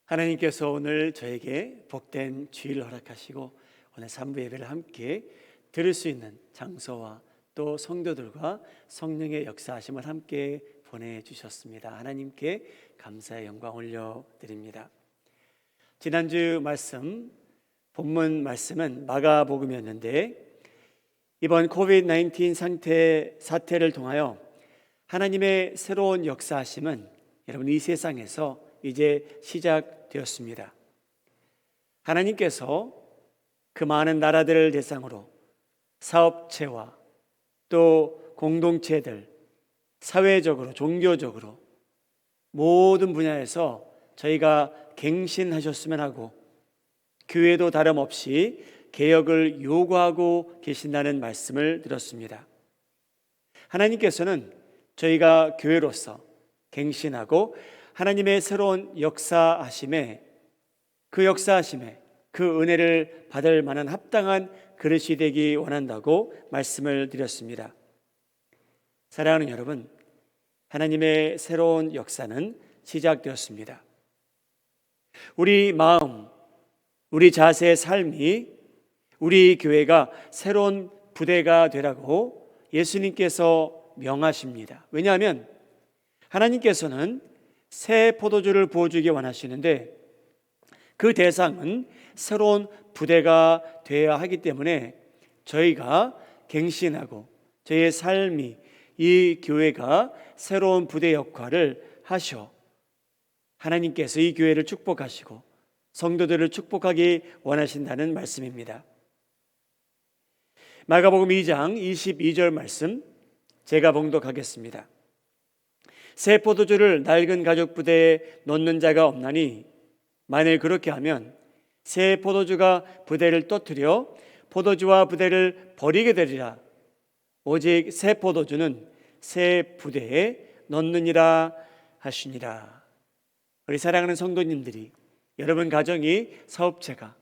하나님께서 오늘 저에게 복된 주일을 허락하시고 오늘 3부 예배를 함께 들을 수 있는 장소와 또 성도들과 성령의 역사하심을 함께 보내주셨습니다. 하나님께 감사의 영광 올려드립니다. 지난주 말씀, 본문 말씀은 마가복음이었는데 이번 코비드-19 사태를 통하여 하나님의 새로운 역사하심은 여러분 이 세상에서 이제 시작되었습니다. 하나님께서 그 많은 나라들을 대상으로 사업체와 또 공동체들, 사회적으로, 종교적으로 모든 분야에서 저희가 갱신하셨으면 하고 교회도 다름없이 개혁을 요구하고 계신다는 말씀을 들었습니다. 하나님께서는 저희가 교회로서 갱신하고 하나님의 새로운 역사하심에 그 은혜를 받을 만한 합당한 그릇이 되기 원한다고 말씀을 드렸습니다. 사랑하는 여러분, 하나님의 새로운 역사는 시작되었습니다. 우리 마음, 우리 자세의 삶이 우리 교회가 새로운 부대가 되라고 예수님께서 명하십니다. 왜냐하면 하나님께서는 새 포도주를 부어주기 원하시는데 그 대상은 새로운 부대가 되어야 하기 때문에 저희가 갱신하고 저희의 삶이 이 교회가 새로운 부대 역할을 하셔 하나님께서 이 교회를 축복하시고 성도들을 축복하기 원하신다는 말씀입니다. 마가복음 2장 22절 말씀 제가 봉독하겠습니다. 새 포도주를 낡은 가죽 부대에 넣는 자가 없나니 만일 그렇게 하면 새 포도주가 부대를 떠뜨려 포도주와 부대를 버리게 되리라. 오직 새 포도주는 새 부대에 넣느니라 하시니라. 우리 사랑하는 성도님들이, 여러분 가정이, 사업체가,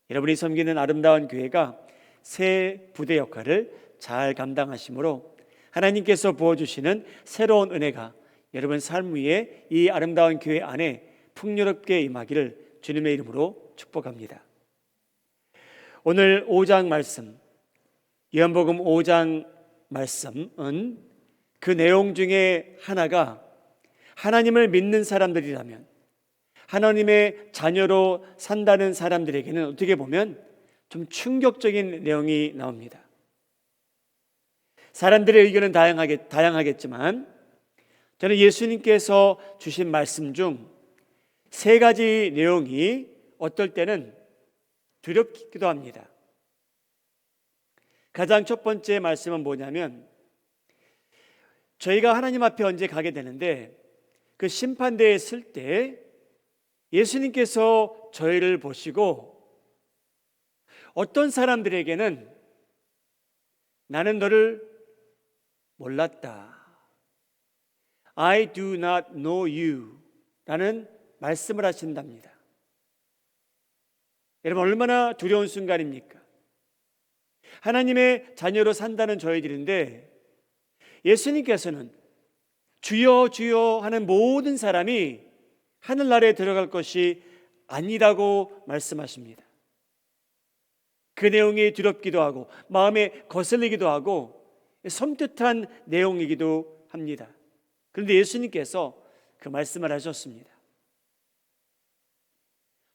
여러분이 섬기는 아름다운 교회가 새 부대 역할을 잘 감당하심으로 하나님께서 부어주시는 새로운 은혜가 여러분 삶 위에 이 아름다운 교회 안에 풍요롭게 임하기를 주님의 이름으로 축복합니다. 오늘 5장 말씀, 요한복음 5장 말씀은 그 내용 중에 하나가 하나님을 믿는 사람들이라면, 하나님의 자녀로 산다는 사람들에게는 어떻게 보면 좀 충격적인 내용이 나옵니다. 사람들의 의견은 다양하겠지만 저는 예수님께서 주신 말씀 중 세 가지 내용이 어떨 때는 두렵기도 합니다. 가장 첫 번째 말씀은 뭐냐면 저희가 하나님 앞에 언제 가게 되는데 그 심판대에 설 때 예수님께서 저희를 보시고 어떤 사람들에게는 나는 너를 몰랐다, I do not know you 라는 말씀을 하신답니다. 여러분 얼마나 두려운 순간입니까? 하나님의 자녀로 산다는 저희들인데 예수님께서는 주여 주여 하는 모든 사람이 하늘나라에 들어갈 것이 아니라고 말씀하십니다. 그 내용이 두렵기도 하고 마음에 거슬리기도 하고 섬뜩한 내용이기도 합니다. 그런데 예수님께서 그 말씀을 하셨습니다.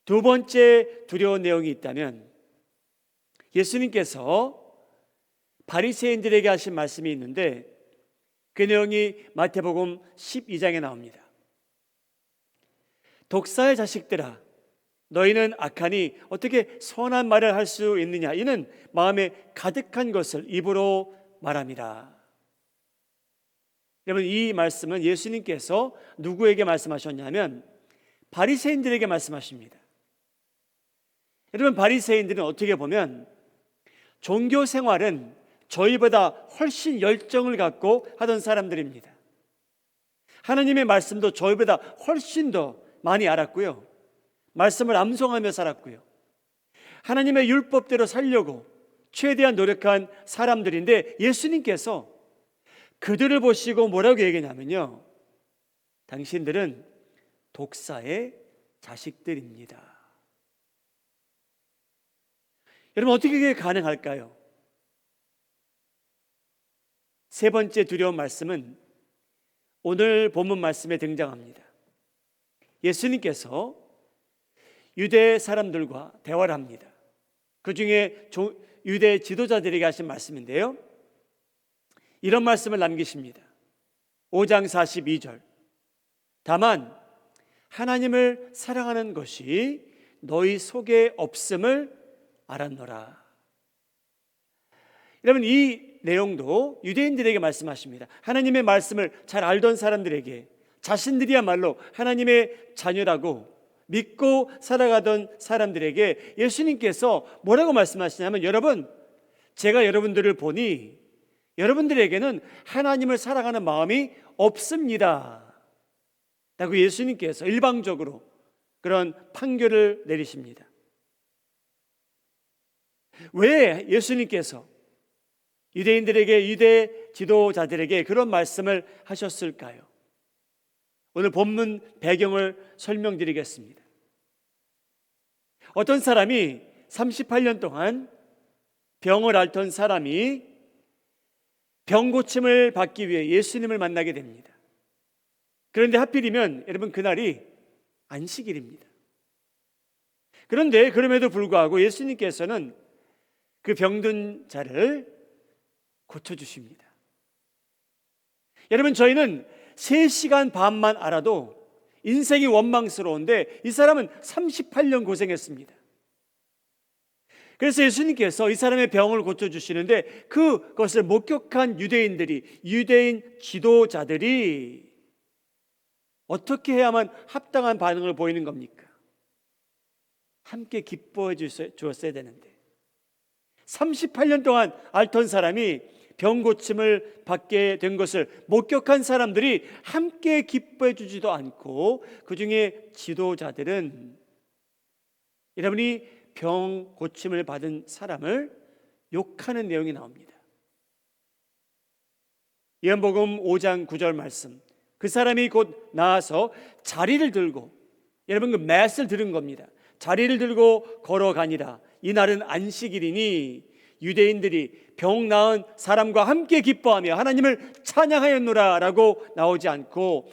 두 번째 두려운 내용이 있다면 예수님께서 바리새인들에게 하신 말씀이 있는데 그 내용이 마태복음 12장에 나옵니다. 독사의 자식들아, 너희는 악하니 어떻게 선한 말을 할 수 있느냐? 이는 마음에 가득한 것을 입으로 말함이라. 여러분 이 말씀은 예수님께서 누구에게 말씀하셨냐면 바리새인들에게 말씀하십니다. 여러분 바리새인들은 어떻게 보면 종교 생활은 저희보다 훨씬 열정을 갖고 하던 사람들입니다. 하나님의 말씀도 저희보다 훨씬 더 많이 알았고요, 말씀을 암송하며 살았고요, 하나님의 율법대로 살려고 최대한 노력한 사람들인데 예수님께서 그들을 보시고 뭐라고 얘기냐면요, 당신들은 독사의 자식들입니다. 여러분, 어떻게 그게 가능할까요? 세 번째 두려운 말씀은 오늘 본문 말씀에 등장합니다. 예수님께서 유대 사람들과 대화를 합니다. 그 중에 유대 지도자들에게 하신 말씀인데요, 이런 말씀을 남기십니다. 5장 42절. 다만 하나님을 사랑하는 것이 너희 속에 없음을 알았노라. 여러분, 이 내용도 유대인들에게 말씀하십니다. 하나님의 말씀을 잘 알던 사람들에게, 자신들이야말로 하나님의 자녀라고 믿고 살아가던 사람들에게 예수님께서 뭐라고 말씀하시냐면, 여러분, 제가 여러분들을 보니 여러분들에게는 하나님을 사랑하는 마음이 없습니다 라고 예수님께서 일방적으로 그런 판결을 내리십니다. 왜 예수님께서 유대인들에게, 유대 지도자들에게 그런 말씀을 하셨을까요? 오늘 본문 배경을 설명드리겠습니다. 어떤 사람이 38년 동안 병을 앓던 사람이 병 고침을 받기 위해 예수님을 만나게 됩니다. 그런데 하필이면 여러분, 그날이 안식일입니다. 그런데 그럼에도 불구하고 예수님께서는 그 병든 자를 고쳐주십니다. 여러분, 저희는 3시간 반만 알아도 인생이 원망스러운데 이 사람은 38년 고생했습니다. 그래서 예수님께서 이 사람의 병을 고쳐주시는데 그것을 목격한 유대인들이, 유대인 지도자들이 어떻게 해야만 합당한 반응을 보이는 겁니까? 함께 기뻐해 주었어야 되는데, 38년 동안 앓던 사람이 병 고침을 받게 된 것을 목격한 사람들이 함께 기뻐해 주지도 않고, 그 중에 지도자들은 여러분이 병 고침을 받은 사람을 욕하는 내용이 나옵니다. 요한복음 5장 9절 말씀, 그 사람이 곧 나와서 자리를 들고, 여러분 그 맷을 들은 겁니다. 자리를 들고 걸어가니라. 이날은 안식일이니 유대인들이 병 나은 사람과 함께 기뻐하며 하나님을 찬양하였노라 라고 나오지 않고,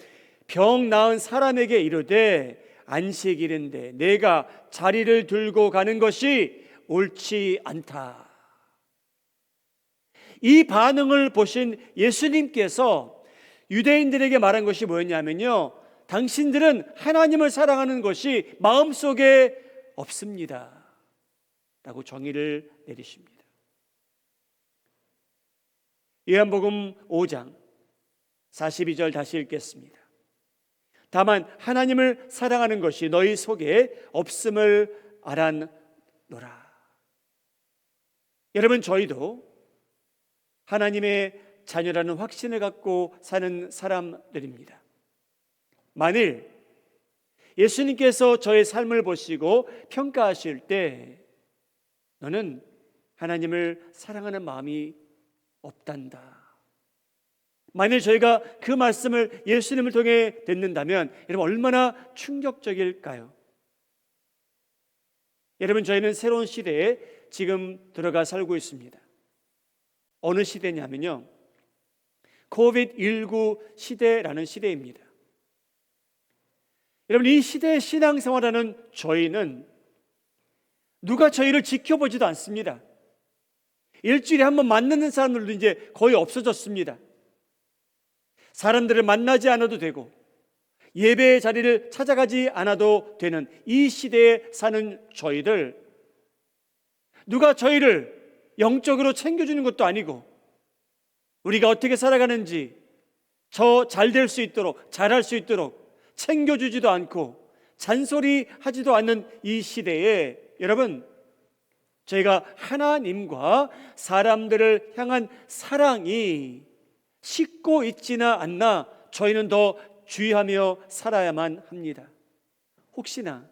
병 나은 사람에게 이르되 안식일인데 내가 자리를 들고 가는 것이 옳지 않다. 이 반응을 보신 예수님께서 유대인들에게 말한 것이 뭐였냐면요, 당신들은 하나님을 사랑하는 것이 마음속에 없습니다 라고 정의를 내리십니다. 요한복음 5장 42절 다시 읽겠습니다. 다만 하나님을 사랑하는 것이 너희 속에 없음을 알았노라. 여러분, 저희도 하나님의 자녀라는 확신을 갖고 사는 사람들입니다. 만일 예수님께서 저의 삶을 보시고 평가하실 때 너는 하나님을 사랑하는 마음이 없단다, 만일 저희가 그 말씀을 예수님을 통해 듣는다면 여러분, 얼마나 충격적일까요? 여러분, 저희는 새로운 시대에 지금 들어가 살고 있습니다. 어느 시대냐면요, 코비드-19 시대라는 시대입니다. 여러분, 이 시대의 신앙생활하는 저희는 누가 저희를 지켜보지도 않습니다. 일주일에 한 번 만나는 사람들도 이제 거의 없어졌습니다. 사람들을 만나지 않아도 되고 예배의 자리를 찾아가지 않아도 되는 이 시대에 사는 저희들, 누가 저희를 영적으로 챙겨주는 것도 아니고 우리가 어떻게 살아가는지 저 잘 될 수 있도록, 잘할 수 있도록 챙겨주지도 않고 잔소리하지도 않는 이 시대에 여러분, 저희가 하나님과 사람들을 향한 사랑이 식고 있지는 않나 저희는 더 주의하며 살아야만 합니다. 혹시나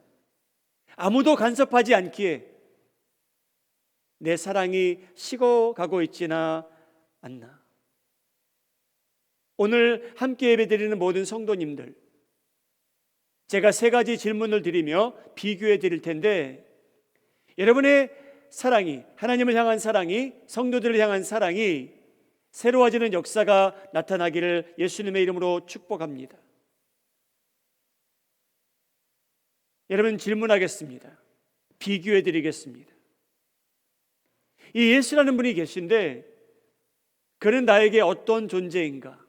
아무도 간섭하지 않기에 내 사랑이 식어가고 있지는 않나. 오늘 함께 예배드리는 모든 성도님들, 제가 세 가지 질문을 드리며 비교해 드릴 텐데, 여러분의 사랑이, 하나님을 향한 사랑이, 성도들을 향한 사랑이 새로워지는 역사가 나타나기를 예수님의 이름으로 축복합니다. 여러분, 질문하겠습니다. 비교해 드리겠습니다. 이 예수라는 분이 계신데 그는 나에게 어떤 존재인가?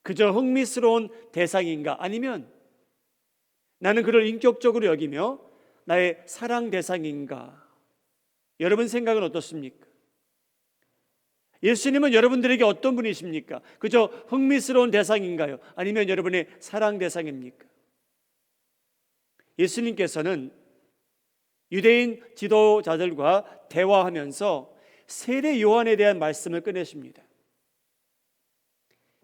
그저 흥미스러운 대상인가? 아니면 나는 그를 인격적으로 여기며 나의 사랑 대상인가? 여러분 생각은 어떻습니까? 예수님은 여러분들에게 어떤 분이십니까? 그저 흥미스러운 대상인가요? 아니면 여러분의 사랑 대상입니까? 예수님께서는 유대인 지도자들과 대화하면서 세례 요한에 대한 말씀을 꺼내십니다.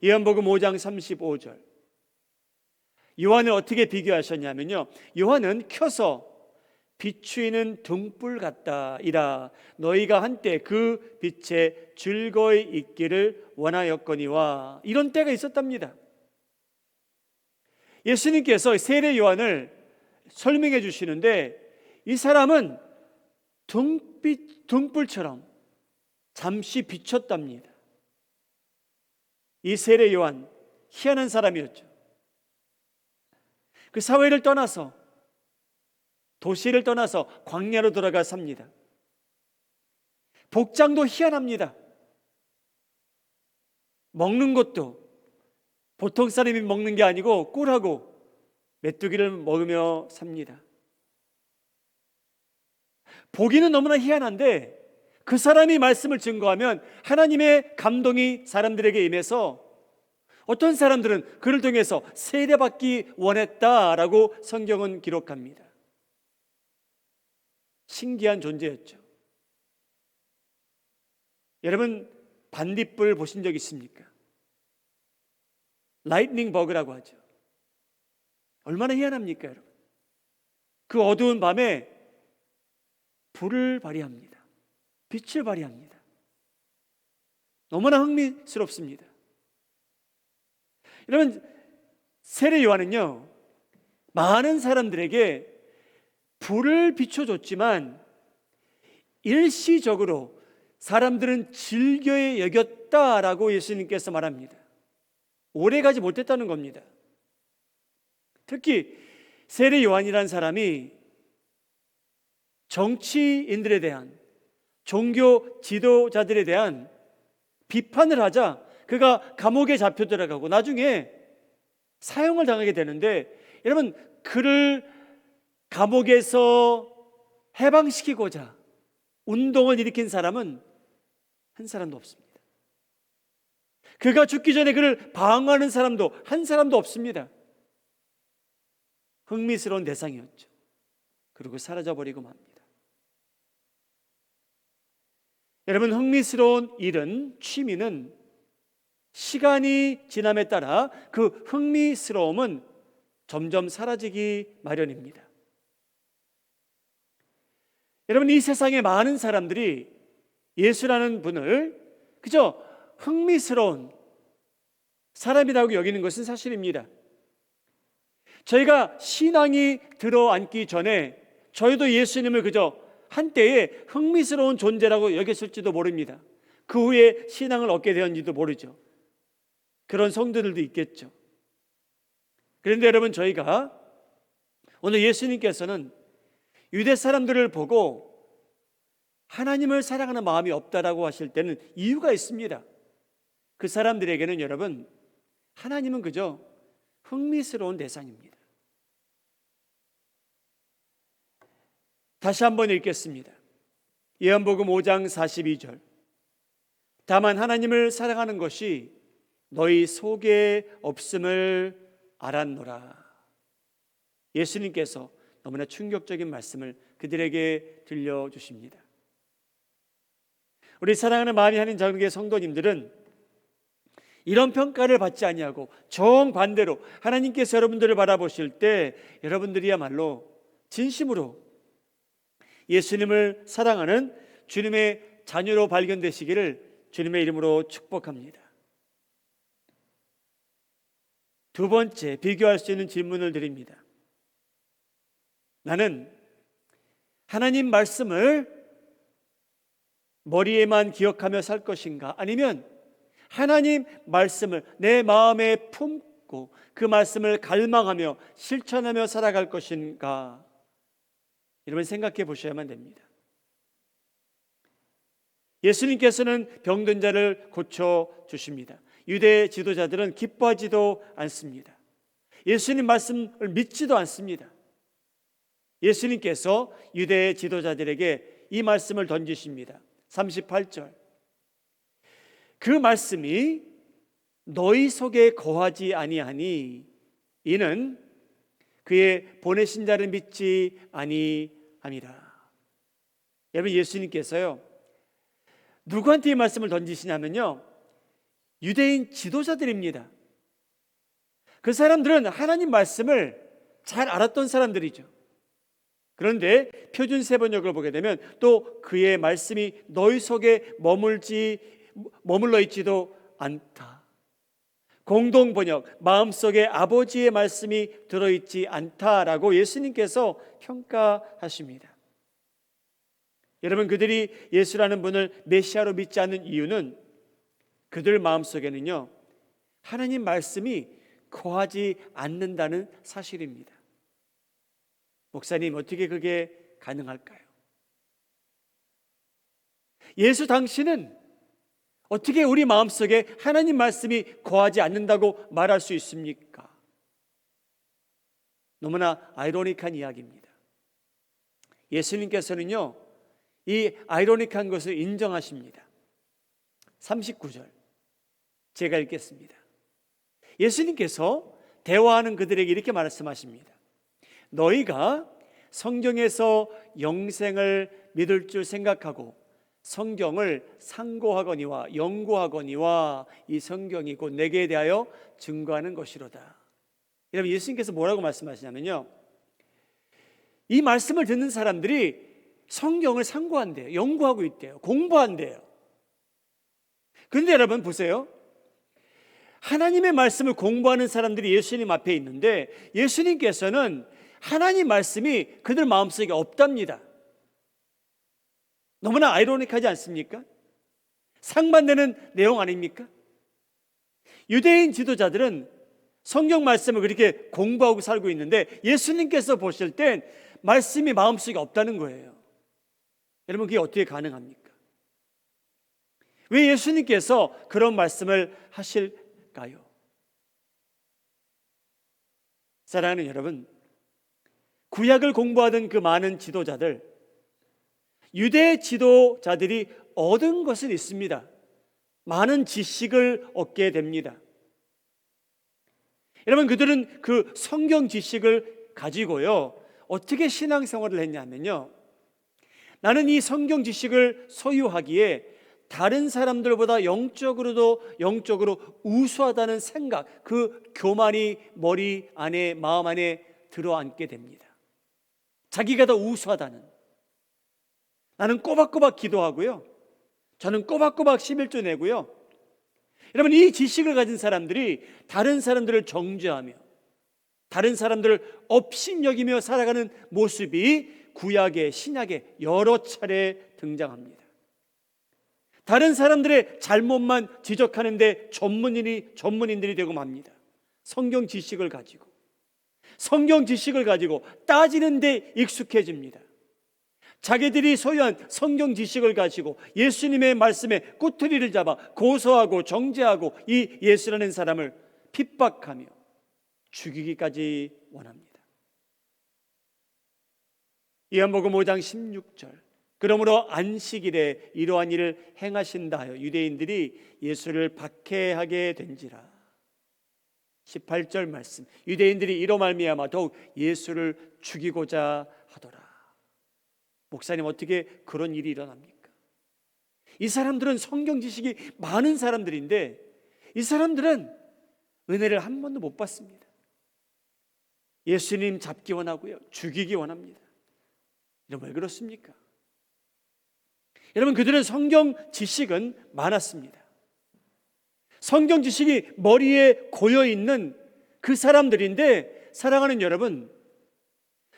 요한복음 5장 35절. 요한을 어떻게 비교하셨냐면요, 요한은 켜서 비추이는 등불 같다이라 너희가 한때 그 빛에 즐거이 있기를 원하였거니와. 이런 때가 있었답니다. 예수님께서 세례 요한을 설명해 주시는데 이 사람은 등불처럼 잠시 비쳤답니다. 이 세례 요한 희한한 사람이었죠. 그 사회를 떠나서, 도시를 떠나서 광야로 돌아가 삽니다. 복장도 희한합니다. 먹는 것도 보통 사람이 먹는 게 아니고 꿀하고 메뚜기를 먹으며 삽니다. 보기는 너무나 희한한데 그 사람이 말씀을 증거하면 하나님의 감동이 사람들에게 임해서 어떤 사람들은 그를 통해서 세례받기 원했다라고 성경은 기록합니다. 신기한 존재였죠. 여러분, 반딧불 보신 적 있습니까? 라이트닝 버그라고 하죠. 얼마나 희한합니까, 여러분? 그 어두운 밤에 불을 발휘합니다. 빛을 발휘합니다. 너무나 흥미스럽습니다. 여러분, 세례 요한은요, 많은 사람들에게 불을 비춰줬지만 일시적으로 사람들은 즐겨 여겼다라고 예수님께서 말합니다. 오래가지 못했다는 겁니다. 특히 세례 요한이라는 사람이 정치인들에 대한, 종교 지도자들에 대한 비판을 하자 그가 감옥에 잡혀 들어가고 나중에 사형을 당하게 되는데, 여러분, 그를 감옥에서 해방시키고자 운동을 일으킨 사람은 한 사람도 없습니다. 그가 죽기 전에 그를 방어하는 사람도 한 사람도 없습니다. 흥미스러운 대상이었죠. 그리고 사라져버리고 맙니다. 여러분, 흥미스러운 일은, 취미는 시간이 지남에 따라 그 흥미스러움은 점점 사라지기 마련입니다. 여러분, 이 세상에 많은 사람들이 예수라는 분을 그저 흥미스러운 사람이라고 여기는 것은 사실입니다. 저희가 신앙이 들어앉기 전에 저희도 예수님을 그저 한때에 흥미스러운 존재라고 여겼을지도 모릅니다. 그 후에 신앙을 얻게 되었는지도 모르죠. 그런 성도들도 있겠죠. 그런데 여러분, 저희가 오늘 예수님께서는 유대 사람들을 보고 하나님을 사랑하는 마음이 없다라고 하실 때는 이유가 있습니다. 그 사람들에게는 여러분, 하나님은 그저 흥미스러운 대상입니다. 다시 한번 읽겠습니다. 요한복음 5장 42절. 다만 하나님을 사랑하는 것이 너희 속에 없음을 알았노라. 예수님께서 너무나 충격적인 말씀을 그들에게 들려주십니다. 우리 사랑하는 마음이 하는 자국의 성도님들은 이런 평가를 받지 아니하고 정반대로 하나님께서 여러분들을 바라보실 때 여러분들이야말로 진심으로 예수님을 사랑하는 주님의 자녀로 발견되시기를 주님의 이름으로 축복합니다. 두 번째, 비교할 수 있는 질문을 드립니다. 나는 하나님 말씀을 머리에만 기억하며 살 것인가? 아니면 하나님 말씀을 내 마음에 품고 그 말씀을 갈망하며 실천하며 살아갈 것인가? 여러분 생각해 보셔야만 됩니다. 예수님께서는 병든 자를 고쳐주십니다. 유대 지도자들은 기뻐하지도 않습니다. 예수님 말씀을 믿지도 않습니다. 예수님께서 유대 지도자들에게 이 말씀을 던지십니다. 38절. 그 말씀이 너희 속에 거하지 아니하니 이는 그의 보내신 자를 믿지 아니함이라. 여러분, 예수님께서요 누구한테 이 말씀을 던지시냐면요 유대인 지도자들입니다. 그 사람들은 하나님 말씀을 잘 알았던 사람들이죠. 그런데 표준 세번역을 보게 되면 또 그의 말씀이 너희 속에 머물러 있지도 않다. 공동 번역, 마음속에 아버지의 말씀이 들어있지 않다라고 예수님께서 평가하십니다. 여러분, 그들이 예수라는 분을 메시아로 믿지 않는 이유는 그들 마음속에는요 하나님 말씀이 거하지 않는다는 사실입니다. 목사님, 어떻게 그게 가능할까요? 예수 당신은 어떻게 우리 마음속에 하나님 말씀이 거하지 않는다고 말할 수 있습니까? 너무나 아이러니한 이야기입니다. 예수님께서는요 이 아이러니한 것을 인정하십니다. 39절 제가 읽겠습니다. 예수님께서 대화하는 그들에게 이렇게 말씀하십니다. 너희가 성경에서 영생을 믿을 줄 생각하고 성경을 상고하거니와 연구하거니와 이 성경이 곧 내게 대하여 증거하는 것이로다. 여러분, 예수님께서 뭐라고 말씀하시냐면요 이 말씀을 듣는 사람들이 성경을 상고한대요. 연구하고 있대요. 공부한대요. 그런데 여러분 보세요. 하나님의 말씀을 공부하는 사람들이 예수님 앞에 있는데 예수님께서는 하나님 말씀이 그들 마음속에 없답니다. 너무나 아이러니하지 않습니까? 상반되는 내용 아닙니까? 유대인 지도자들은 성경 말씀을 그렇게 공부하고 살고 있는데 예수님께서 보실 땐 말씀이 마음속에 없다는 거예요. 여러분, 그게 어떻게 가능합니까? 왜 예수님께서 그런 말씀을 하실까요? 사랑하는 여러분, 구약을 공부하던 그 많은 지도자들, 유대 지도자들이 얻은 것은 있습니다. 많은 지식을 얻게 됩니다. 여러분, 그들은 그 성경 지식을 가지고요 어떻게 신앙생활을 했냐면요 나는 이 성경 지식을 소유하기에 다른 사람들보다 영적으로 우수하다는 생각, 그 교만이 머리 안에, 마음 안에 들어앉게 됩니다. 자기가 더 우수하다는. 나는 꼬박꼬박 기도하고요 저는 꼬박꼬박 11조 내고요. 여러분, 이 지식을 가진 사람들이 다른 사람들을 정죄하며 다른 사람들을 업신여기며 살아가는 모습이 구약의 신약에 여러 차례 등장합니다. 다른 사람들의 잘못만 지적하는데 전문인들이 되고 맙니다. 성경 지식을 가지고 따지는 데 익숙해집니다. 자기들이 소유한 성경 지식을 가지고 예수님의 말씀에 꼬투리를 잡아 고소하고 정죄하고 이 예수라는 사람을 핍박하며 죽이기까지 원합니다. 요한복음 5장 16절 그러므로 안식일에 이러한 일을 행하신다 하여 유대인들이 예수를 박해하게 된지라. 18절 말씀, 유대인들이 이로 말미암아 더욱 예수를 죽이고자 하더라. 목사님, 어떻게 그런 일이 일어납니까? 이 사람들은 성경 지식이 많은 사람들인데 이 사람들은 은혜를 한 번도 못 받습니다. 예수님 잡기 원하고요 죽이기 원합니다. 여러분, 왜 그렇습니까? 여러분, 그들은 성경 지식은 많았습니다. 성경 지식이 머리에 고여있는 그 사람들인데, 사랑하는 여러분,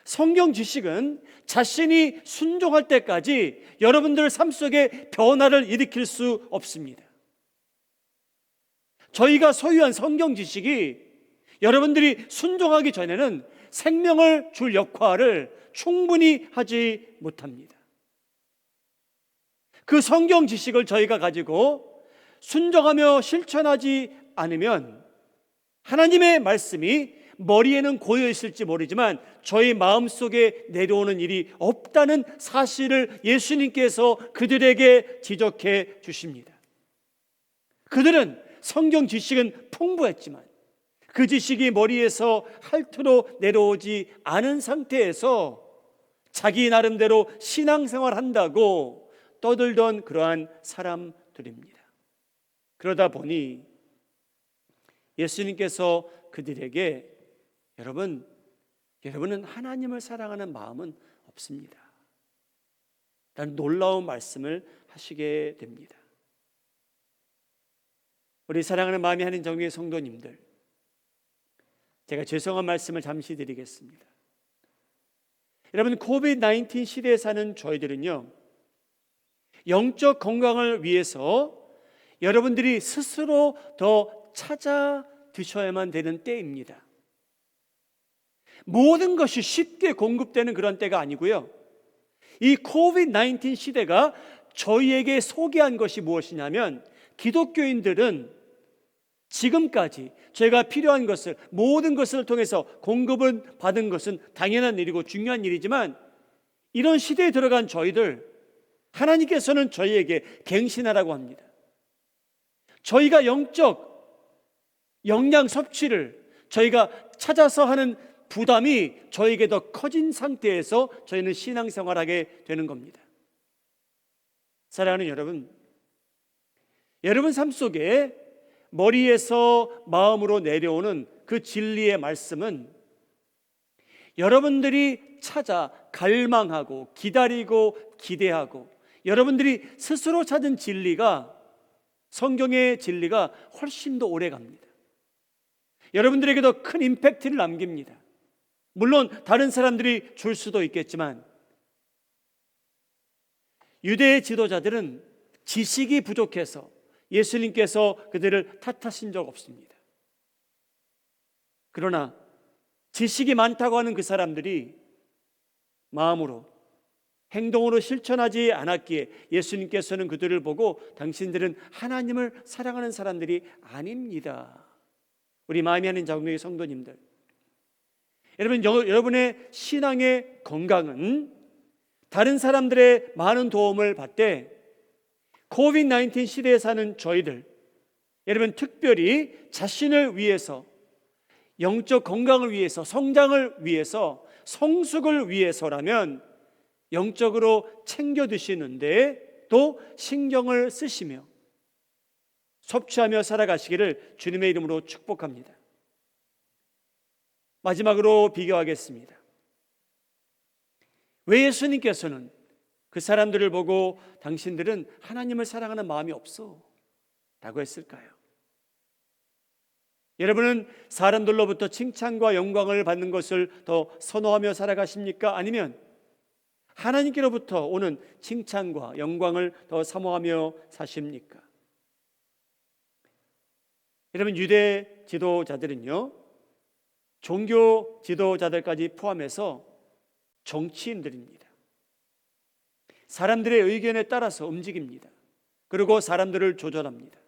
성경 지식은 자신이 순종할 때까지 여러분들 삶 속에 변화를 일으킬 수 없습니다. 저희가 소유한 성경 지식이 여러분들이 순종하기 전에는 생명을 줄 역할을 충분히 하지 못합니다. 그 성경 지식을 저희가 가지고 순종하며 실천하지 않으면 하나님의 말씀이 머리에는 고여 있을지 모르지만 저희 마음속에 내려오는 일이 없다는 사실을 예수님께서 그들에게 지적해 주십니다. 그들은 성경 지식은 풍부했지만 그 지식이 머리에서 할투로 내려오지 않은 상태에서 자기 나름대로 신앙생활 한다고 떠들던 그러한 사람들입니다. 그러다 보니 예수님께서 그들에게 여러분은 하나님을 사랑하는 마음은 없습니다. 라는 놀라운 말씀을 하시게 됩니다. 우리 사랑하는 마음이 하는 정의의 성도님들, 제가 죄송한 말씀을 잠시 드리겠습니다. 여러분, 코비드-19 시대에 사는 저희들은요, 영적 건강을 위해서 여러분들이 스스로 더 찾아 드셔야만 되는 때입니다. 모든 것이 쉽게 공급되는 그런 때가 아니고요, 이 코비드-19 시대가 저희에게 소개한 것이 무엇이냐면, 기독교인들은 지금까지 저희가 필요한 것을, 모든 것을 통해서 공급을 받은 것은 당연한 일이고 중요한 일이지만, 이런 시대에 들어간 저희들, 하나님께서는 저희에게 갱신하라고 합니다. 저희가 영적 영양 섭취를 저희가 찾아서 하는 부담이 저에게 더 커진 상태에서 저희는 신앙생활하게 되는 겁니다. 사랑하는 여러분, 여러분 삶 속에 머리에서 마음으로 내려오는 그 진리의 말씀은 여러분들이 찾아 갈망하고 기다리고 기대하고 여러분들이 스스로 찾은 진리가, 성경의 진리가 훨씬 더 오래 갑니다. 여러분들에게 더 큰 임팩트를 남깁니다. 물론 다른 사람들이 줄 수도 있겠지만, 유대의 지도자들은 지식이 부족해서 예수님께서 그들을 탓하신 적 없습니다. 그러나 지식이 많다고 하는 그 사람들이 마음으로, 행동으로 실천하지 않았기에 예수님께서는 그들을 보고 당신들은 하나님을 사랑하는 사람들이 아닙니다. 우리 마음이 하는 장로의 성도님들, 여러분의 신앙의 건강은 다른 사람들의 많은 도움을 받되, 코비드-19 시대에 사는 저희들, 여러분 특별히 자신을 위해서, 영적 건강을 위해서, 성장을 위해서, 성숙을 위해서라면 영적으로 챙겨 드시는데 또 신경을 쓰시며 섭취하며 살아가시기를 주님의 이름으로 축복합니다. 마지막으로 비교하겠습니다. 왜 예수님께서는 그 사람들을 보고 당신들은 하나님을 사랑하는 마음이 없어 라고 했을까요? 여러분은 사람들로부터 칭찬과 영광을 받는 것을 더 선호하며 살아가십니까? 아니면 하나님께로부터 오는 칭찬과 영광을 더 사모하며 사십니까? 여러분, 유대 지도자들은요, 종교 지도자들까지 포함해서 정치인들입니다. 사람들의 의견에 따라서 움직입니다. 그리고 사람들을 조절합니다.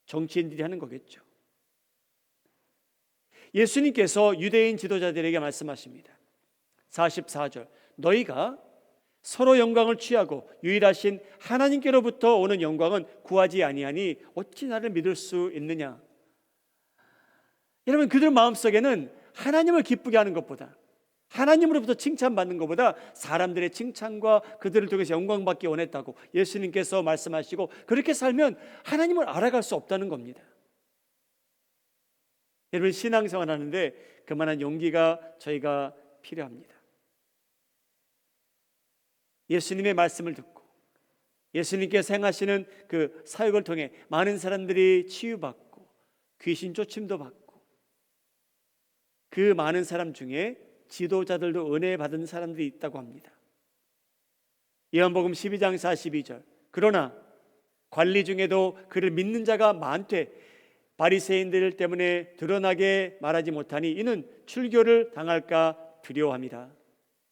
정치인들이 하는 거겠죠. 예수님께서 유대인 지도자들에게 말씀하십니다. 44절, 너희가 서로 영광을 취하고 유일하신 하나님께로부터 오는 영광은 구하지 아니하니 어찌 나를 믿을 수 있느냐. 여러분, 그들 마음속에는 하나님을 기쁘게 하는 것보다, 하나님으로부터 칭찬받는 것보다 사람들의 칭찬과 그들을 통해서 영광받기 원했다고 예수님께서 말씀하시고, 그렇게 살면 하나님을 알아갈 수 없다는 겁니다. 여러분, 신앙생활 하는데 그만한 용기가 저희가 필요합니다. 예수님의 말씀을 듣고 예수님께서 행하시는 그 사역을 통해 많은 사람들이 치유받고 귀신 쫓임도 받고 그 많은 사람 중에 지도자들도 은혜 받은 사람들이 있다고 합니다. 요한복음 12장 42절. 그러나 관리 중에도 그를 믿는 자가 많되 바리새인들 때문에 드러나게 말하지 못하니 이는 출교를 당할까 두려워함이라.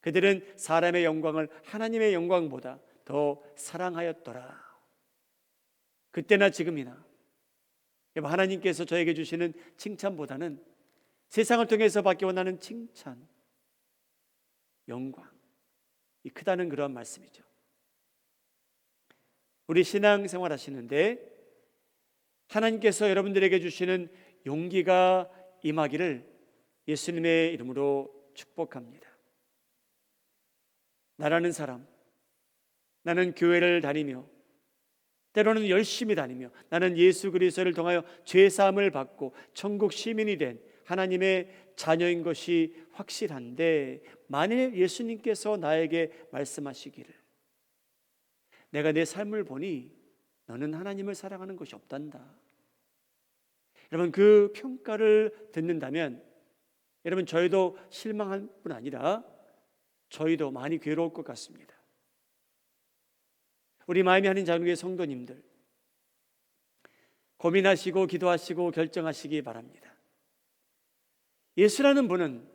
그들은 사람의 영광을 하나님의 영광보다 더 사랑하였더라. 그때나 지금이나 하나님께서 저에게 주시는 칭찬보다는 세상을 통해서 받기 원하는 칭찬, 영광이 크다는 그런 말씀이죠. 우리 신앙생활 하시는데 하나님께서 여러분들에게 주시는 용기가 임하기를 예수님의 이름으로 축복합니다. 나라는 사람, 나는 교회를 다니며 때로는 열심히 다니며 나는 예수 그리스도를 통하여 죄사함을 받고 천국 시민이 된 하나님의 자녀인 것이 확실한데, 만일 예수님께서 나에게 말씀하시기를 내가 내 삶을 보니 너는 하나님을 사랑하는 것이 없단다, 여러분 그 평가를 듣는다면 여러분 저희도 실망할 뿐 아니라 저희도 많이 괴로울 것 같습니다. 우리 마음이 하는 자유의 성도님들, 고민하시고 기도하시고 결정하시기 바랍니다. 예수라는 분은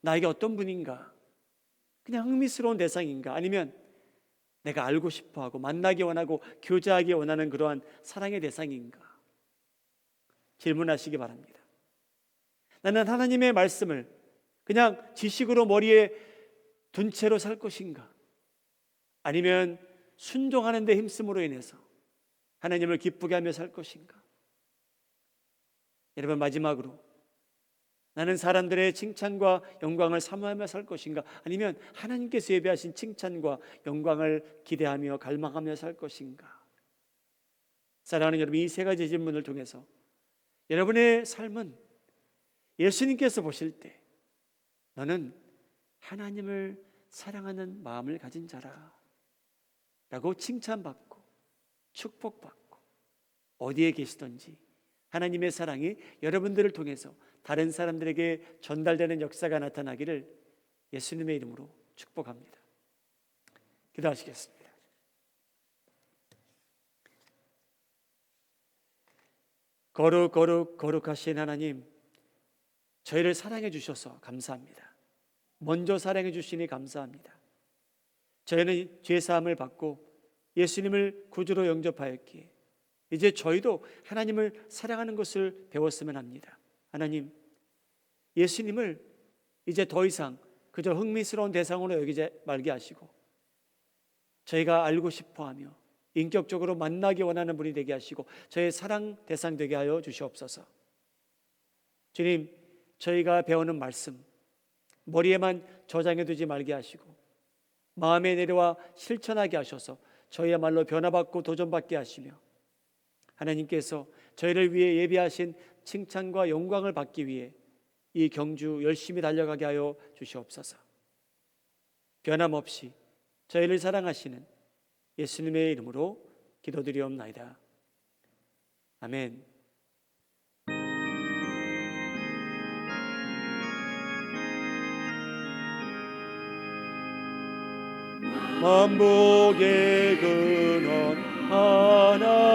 나에게 어떤 분인가? 그냥 흥미스러운 대상인가? 아니면 내가 알고 싶어하고 만나기 원하고 교제하기 원하는 그러한 사랑의 대상인가? 질문하시기 바랍니다. 나는 하나님의 말씀을 그냥 지식으로 머리에 둔 채로 살 것인가? 아니면 순종하는 데 힘쓰므로 인해서 하나님을 기쁘게 하며 살 것인가? 여러분, 마지막으로 나는 사람들의 칭찬과 영광을 사모하며 살 것인가? 아니면 하나님께서 예비하신 칭찬과 영광을 기대하며 갈망하며 살 것인가? 사랑하는 여러분, 이 세 가지 질문을 통해서 여러분의 삶은 예수님께서 보실 때 너는 하나님을 사랑하는 마음을 가진 자라 라고 칭찬받고 축복받고 어디에 계시든지 하나님의 사랑이 여러분들을 통해서 다른 사람들에게 전달되는 역사가 나타나기를 예수님의 이름으로 축복합니다. 기도하시겠습니다. 거룩 거룩 거룩하신 하나님, 저희를 사랑해 주셔서 감사합니다. 먼저 사랑해 주시니 감사합니다. 저희는 죄사함을 받고 예수님을 구주로 영접하였기에 이제 저희도 하나님을 사랑하는 것을 배웠으면 합니다. 하나님, 예수님을 이제 더 이상 그저 흥미스러운 대상으로 여기지 말게 하시고 저희가 알고 싶어하며 인격적으로 만나기 원하는 분이 되게 하시고 저의 사랑 대상 되게 하여 주시옵소서. 주님, 저희가 배우는 말씀 머리에만 저장해 두지 말게 하시고 마음에 내려와 실천하게 하셔서 저희야말로 변화받고 도전받게 하시며 하나님께서 저희를 위해 예비하신 칭찬과 영광을 받기 위해 이 경주 열심히 달려가게 하여 주시옵소서. 변함없이 저희를 사랑하시는 예수님의 이름으로 기도드리옵나이다. 아멘. 만복의 근원 하나